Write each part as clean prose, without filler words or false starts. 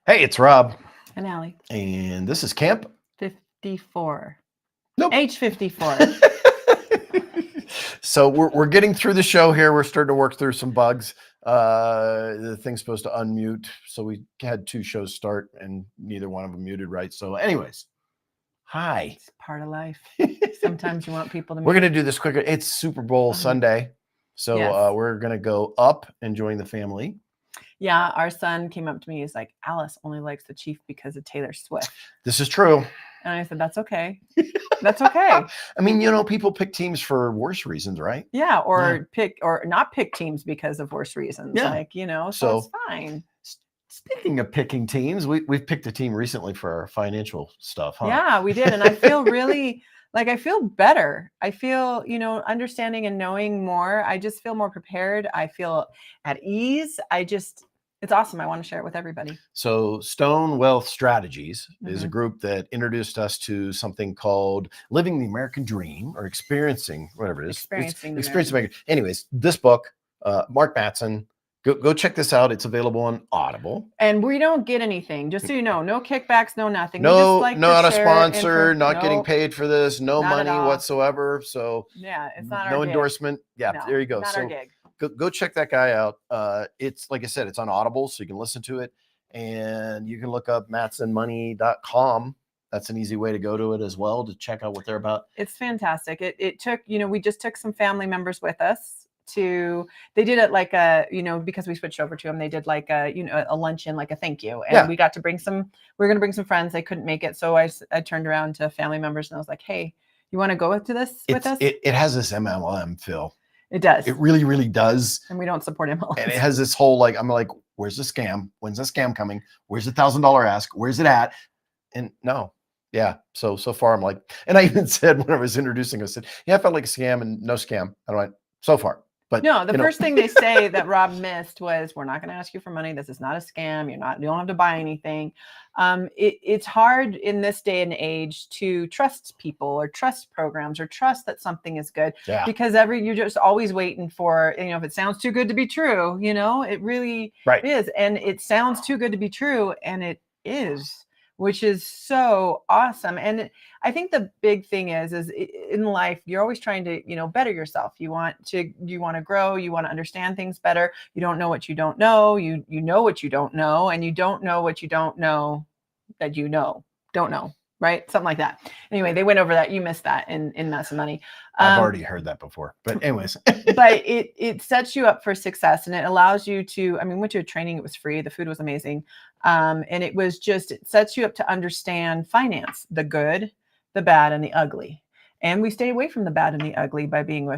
Hey, it's Rob, And Allie. and this is Camp. 54. Nope. Age 54. So we're getting through the show here. We're starting to work through some bugs. The thing's supposed to unmute, so we had two shows start, and neither one of them muted right. So, anyways, hi. It's part of life. Sometimes you want people to We're mute. gonna do this quicker. It's Super Bowl Sunday, so Yes. we're gonna go up and join the family. Yeah, our son came up to me. He's like, Alice only likes the Chief because of Taylor Swift. This is true. And I said, that's okay. That's okay. I mean, people pick teams for worse reasons, right? Yeah, or pick or not pick teams because of worse reasons. Yeah. Like, so it's fine. Speaking of picking teams, we've picked a team recently for our financial stuff, huh? Yeah, we did. And I feel really I feel better. I feel, understanding and knowing more. I just feel more prepared. I feel at ease. It's awesome. I want to share it with everybody. So Stone Wealth Strategies is a group that introduced us to something called Living the American Dream or Experiencing, whatever it is. Experiencing. Anyways, this book, Mark Mattson, go check this out. It's available on Audible. And we don't get anything, just so you know, no kickbacks, no nothing. No, not a sponsor, not getting paid for this, no money whatsoever. So yeah, it's not no our endorsement. Gig. Yeah, there you go. Not our gig. Go check that guy out. It's like I said, it's on Audible, so you can listen to it, and you can look up mattsonmoney.com. That's an easy way to go to it as well to check out what they're about. It's fantastic. It took, we just took some family members with us. They did it like because we switched over to them, they did like a luncheon, like a thank you. And we got to we're going to bring some friends. They couldn't make it. So I turned around to family members and I was like, hey, you want to go with us? It has this MLM feel. It does. It really, really does. And we don't support MLM. And it has this whole, I'm like, where's the scam? When's the scam coming? Where's the $1,000 ask? Where's it at? And no. Yeah. So far I'm like, and I even said when I was introducing, I said, yeah, I felt like a scam and no scam. I don't know, so far. But no, the first thing they say that Rob missed was, we're not going to ask you for money. This is not a scam. You don't have to buy anything. It's hard in this day and age to trust people or trust programs or trust that something is good because you're just always waiting for, if it sounds too good to be true, it really is. And it sounds too good to be true. And it is, which is so awesome. And I think the big thing is in life, you're always trying to, better yourself. You want to grow. You want to understand things better. You don't know what you don't know. You know what you don't know, and you don't know what you don't know that don't know. Right? Something like that. Anyway, they went over that. You missed that in Mattson Money. I've already heard that before, but anyways. But it sets you up for success, and it allows you to, we went to a training. It was free. The food was amazing. And it sets you up to understand finance, the good, the bad, and the ugly. And we stay away from the bad and the ugly by being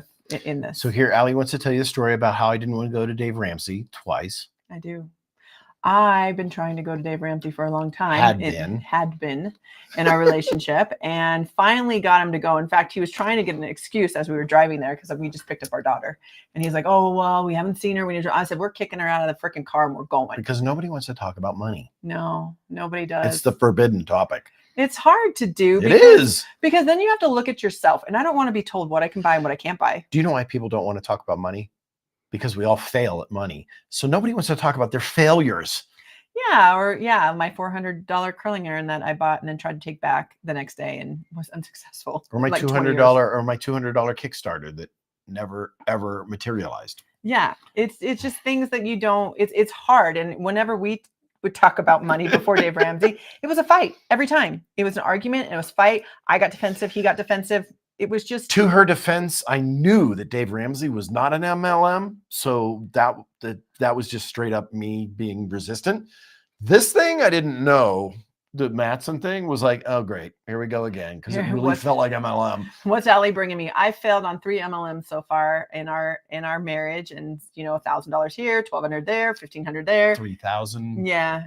in this. So here, Allie wants to tell you a story about how I didn't want to go to Dave Ramsey twice. I do. I've been trying to go to Dave Ramsey for a long time. Had been in our relationship, and finally got him to go. In fact, he was trying to get an excuse as we were driving there because we just picked up our daughter, and he's like, "Oh well, we haven't seen her." I said, "We're kicking her out of the freaking car and we're going." Because nobody wants to talk about money. No, nobody does. It's the forbidden topic. It's hard to do. Because then you have to look at yourself, and I don't want to be told what I can buy and what I can't buy. Do you know why people don't want to talk about money? Because we all fail at money. So nobody wants to talk about their failures. Yeah, my $400 curling iron that I bought and then tried to take back the next day and was unsuccessful. Or my $200 Kickstarter that never ever materialized. Yeah, it's just things that you don't. It's hard, and whenever we would talk about money before Dave Ramsey, it was a fight every time. It was an argument and it was a fight. I got defensive. He got defensive. It was just, to her defense, I knew that Dave Ramsey was not an MLM, so that was just straight up me being resistant. This thing I didn't know. The Mattson thing was like, oh great, here we go again, because it really felt like MLM. What's Allie bringing me? I failed on 3 MLMs so far in our marriage, and $1,000 here, $1,200 there, $1,500 there, 3,000. Yeah,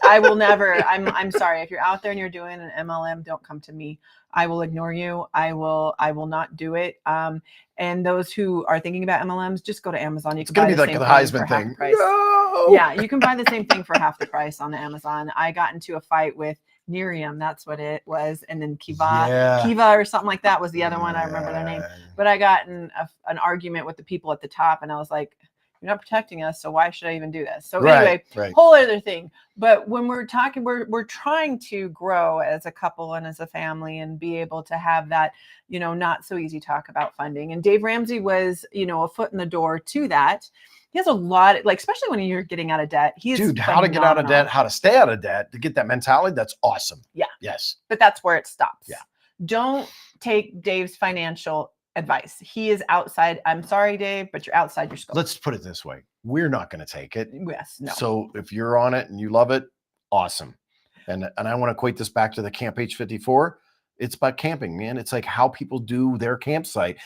I will never. I'm sorry if you're out there and you're doing an MLM, don't come to me. I will ignore you. I will not do it. And those who are thinking about MLMs, just go to Amazon. It's going to be like the Heisman thing. No! Yeah, you can buy the same thing for half the price on Amazon. I got into a fight with Miriam, that's what it was, and then Kiva or something like that was the other one. I remember their name. But I got in an argument with the people at the top, and I was like, You're not protecting us. So why should I even do this? So anyway, right. Whole other thing. But when we're talking, we're trying to grow as a couple and as a family and be able to have that, not so easy talk about funding. And Dave Ramsey was, a foot in the door to that. He has a lot, like, especially when you're getting out of debt. Dude, how to get out of debt, how to stay out of debt, to get that mentality. That's awesome. Yeah. Yes. But that's where it stops. Yeah. Don't take Dave's financial advice. He is outside. I'm sorry, Dave, but you're outside your scope. Let's put it this way. We're not going to take it. Yes. No. So if you're on it and you love it, awesome. And I want to equate this back to the Camp H54. It's about camping, man. It's like how people do their campsite.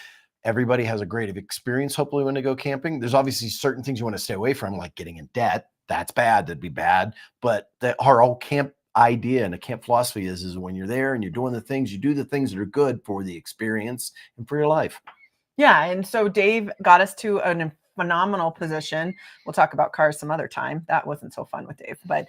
Everybody has a great experience, hopefully, when they go camping. There's obviously certain things you want to stay away from, like getting in debt. That's bad. That'd be bad. But our whole camp idea and the camp philosophy is when you're there and you're doing the things, you do the things that are good for the experience and for your life. Yeah. And so Dave got us to a phenomenal position. We'll talk about cars some other time. That wasn't so fun with Dave, but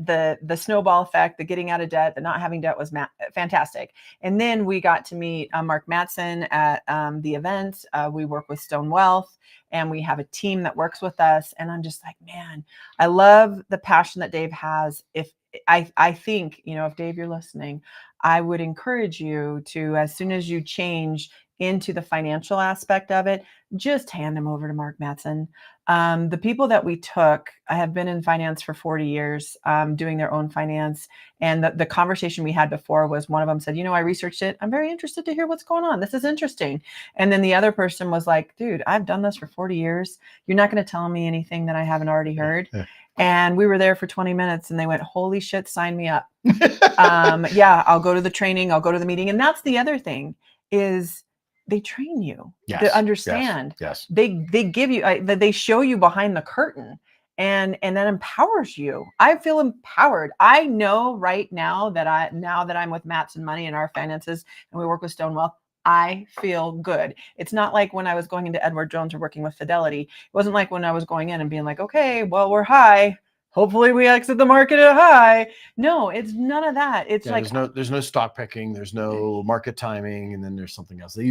the snowball effect, the getting out of debt, the not having debt was fantastic. And then we got to meet Mark Mattson at the event. We work with Stone Wealth, and we have a team that works with us. And I'm just like, man, I love the passion that Dave has. If I think, if Dave, you're listening, I would encourage you to, as soon as you change into the financial aspect of it, just hand them over to Mark Mattson. The people that we took have been in finance for 40 years, doing their own finance. And the conversation we had before was, one of them said, I researched it. I'm very interested to hear what's going on. This is interesting. And then the other person was like, dude, I've done this for 40 years. You're not going to tell me anything that I haven't already heard. And we were there for 20 minutes and they went, holy shit, sign me up. Yeah, I'll go to the training. I'll go to the meeting. And that's the other thing is, they train you to understand. Yes. They give you, they show you behind the curtain, and that empowers you. I feel empowered. I know right now that I'm with Mattson Money and our finances, and we work with Stone Wealth, I feel good. It's not like when I was going into Edward Jones or working with Fidelity. It wasn't like when I was going in and being like, okay, well, we're high. Hopefully we exit the market at a high. No, it's none of that. It's like there's no stock picking, there's no market timing, and then there's something else. They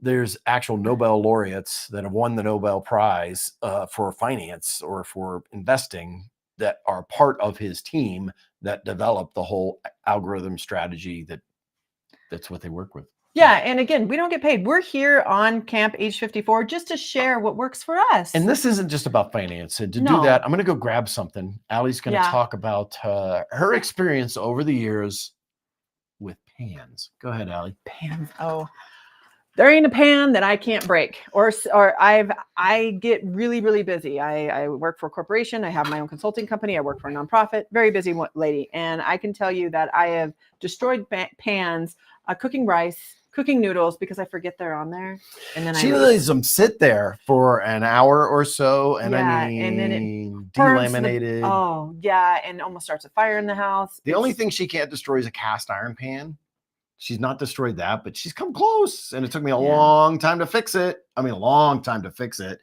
there's actual Nobel laureates that have won the Nobel Prize for finance or for investing that are part of his team that developed the whole algorithm strategy that's what they work with. Yeah. And again, we don't get paid. We're here on Camp H54 just to share what works for us. And this isn't just about finance. And to do that, I'm going to go grab something. Allie's going to talk about her experience over the years with pans. Go ahead, Allie. Pans. Oh, there ain't a pan that I can't break, or I get really, really busy. I work for a corporation. I have my own consulting company. I work for a nonprofit, very busy lady. And I can tell you that I have destroyed pans, cooking rice, cooking noodles, because I forget they're on there. And then she lets them sit there for an hour or so. And and then it delaminated. And almost starts a fire in the house. The only thing she can't destroy is a cast iron pan. She's not destroyed that, but she's come close. And it took me a long time to fix it. I mean, a long time to fix it.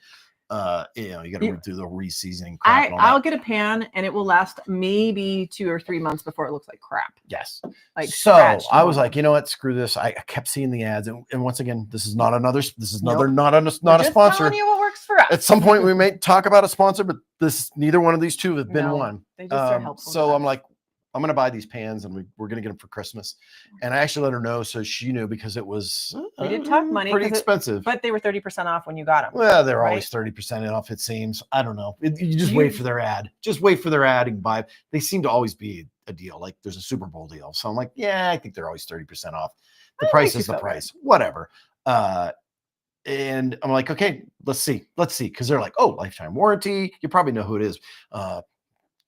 You got to do the re-seasoning. I'll get a pan and it will last maybe 2 or 3 months before it looks like crap. Yes. So I was like, you know what? Screw this. I kept seeing the ads. And once again, this is not a sponsor. Telling you what works for us. At some point we may talk about a sponsor, but neither one of these two have been one. They just are helpful. So I'm like, I'm going to buy these pans and we're going to get them for Christmas. And I actually let her know so she knew, because it was we did talk money, pretty expensive. But they were 30% off when you got them. Well, they're always 30% off, it seems. I don't know. You just wait for their ad. Just wait for their ad and buy. They seem to always be a deal. Like there's a Super Bowl deal. So I'm like, yeah, I think they're always 30% off. The price is the price. Whatever. And I'm like, okay, let's see. Because they're like, oh, lifetime warranty. You probably know who it is.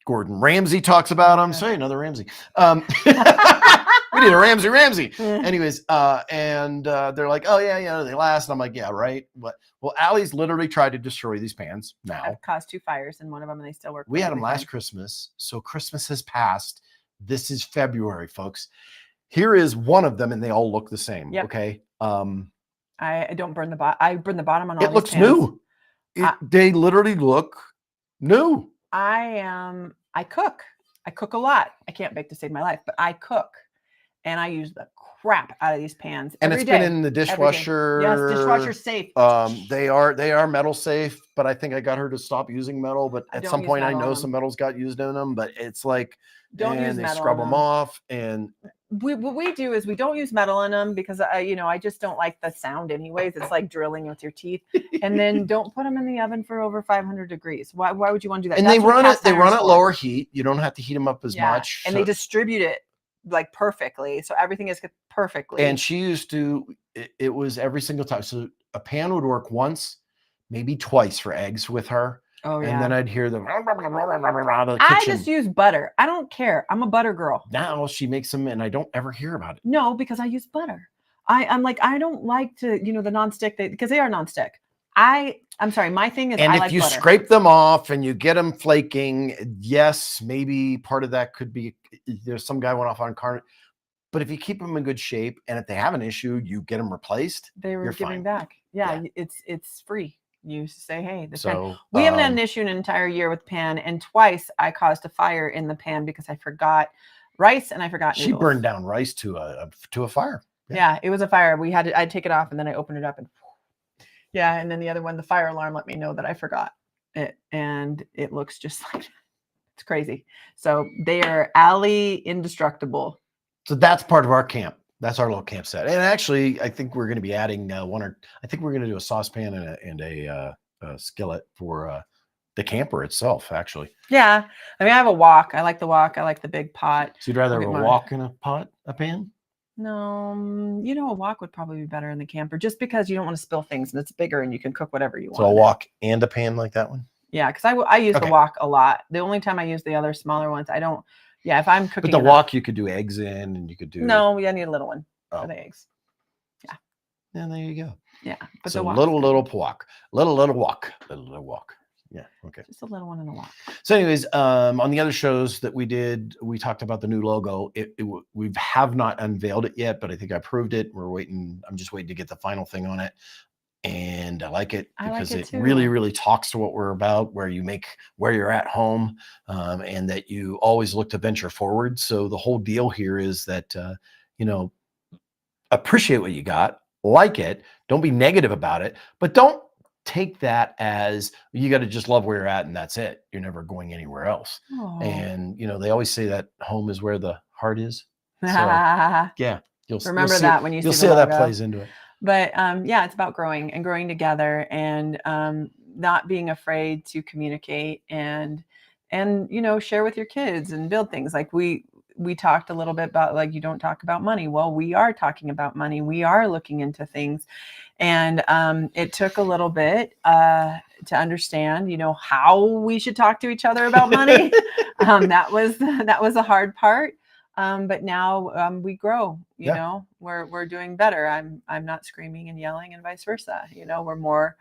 Gordon Ramsay talks about them. Say another Ramsay. We need a Ramsay. Anyways, and they're like, oh yeah, they last. And I'm like, yeah, right. But well, Allie's literally tried to destroy these pans now. I've caused 2 fires in one of them, and they still work. We had them last Christmas, so Christmas has passed. This is February, folks. Here is one of them, and they all look the same. Yep. Okay. I don't burn the bottom. I burn the bottom on all. It looks pans. New. They literally look new. I cook. I cook a lot. I can't bake to save my life, but I cook. and I use the crap out of these pans. And every it's day, been in the dishwasher. Yes, dishwasher safe. They are metal safe, but I think I got her to stop using metal. But at some point, I know some metals got used in them. But it's like, don't use they metal. Scrub them off, and what we do is we don't use metal in them because I just don't like the sound anyways. It's like drilling with your teeth. And then don't put them in the oven for over 500 degrees. Why would you want to do that? And they run at lower heat. You don't have to heat them up as much. And they distribute it like perfectly, so everything is perfectly. And she used to, it was every single time. So a pan would work once, maybe twice for eggs with her. Oh yeah. And then I'd hear them. I just use butter. I don't care. I'm a butter girl. Now she makes them, and I don't ever hear about it. No, because I use butter. I'm like, I don't like to, the nonstick, because they are nonstick. I'm sorry. My thing is, and if you scrape them off and you get them flaking, yes, maybe part of that could be there's some guy went off on carne. But if you keep them in good shape, and if they have an issue, you get them replaced. They were giving back. Yeah, it's free. You say, hey, we haven't had an issue in an entire year with pan, and twice I caused a fire in the pan because I forgot rice and I forgot noodles. She burned down rice to a fire. Yeah, it was a fire. I'd take it off, and then I opened it up, and and then the other one, the fire alarm let me know that I forgot it, and it looks just like it's crazy. So they are Allie indestructible. So that's part of our camp. That's our little camp set. And actually, I think we're going to be adding I think we're going to do a saucepan and a skillet for the camper itself, actually. Yeah. I mean, I have a wok. I like the wok. I like the big pot. So you'd rather have a wok in a pan? No, a wok would probably be better in the camper, just because you don't want to spill things, and it's bigger and you can cook whatever you want. So a wok and a pan like that one? Yeah, because I use the wok a lot. The only time I use the other smaller ones, I don't. Yeah, if I'm cooking. But the wok you could do eggs in, and you could do. No, I need a little one for the eggs. Yeah. And there you go. Yeah, but so the little wok, little wok. Yeah. Okay. Just a little one in a wok. So, anyways, on the other shows that we did, we talked about the new logo. We have not unveiled it yet, but I think I proved it. We're waiting. I'm just waiting to get the final thing on it. And I like it because it really, really talks to what we're about, where you're at home, and that you always look to venture forward. So the whole deal here is that, appreciate what you got, like it, don't be negative about it, but don't take that as you got to just love where you're at and that's it. You're never going anywhere else. Aww. And, they always say that home is where the heart is. So, yeah. You'll remember that when you'll see how that plays into it. But it's about growing together, and not being afraid to communicate and share with your kids and build things. Like we talked a little bit about, like, you don't talk about money. Well, we are talking about money. We are looking into things, and it took a little bit to understand, how we should talk to each other about money. That was a hard part. But now we grow, we're doing better. I'm not screaming and yelling, and vice versa. We're more,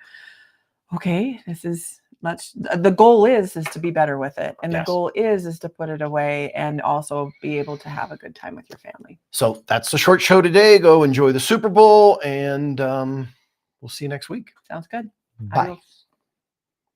okay, the goal is to be better with it. And the goal is to put it away and also be able to have a good time with your family. So that's the short show today. Go enjoy the Super Bowl, and we'll see you next week. Sounds good. Bye.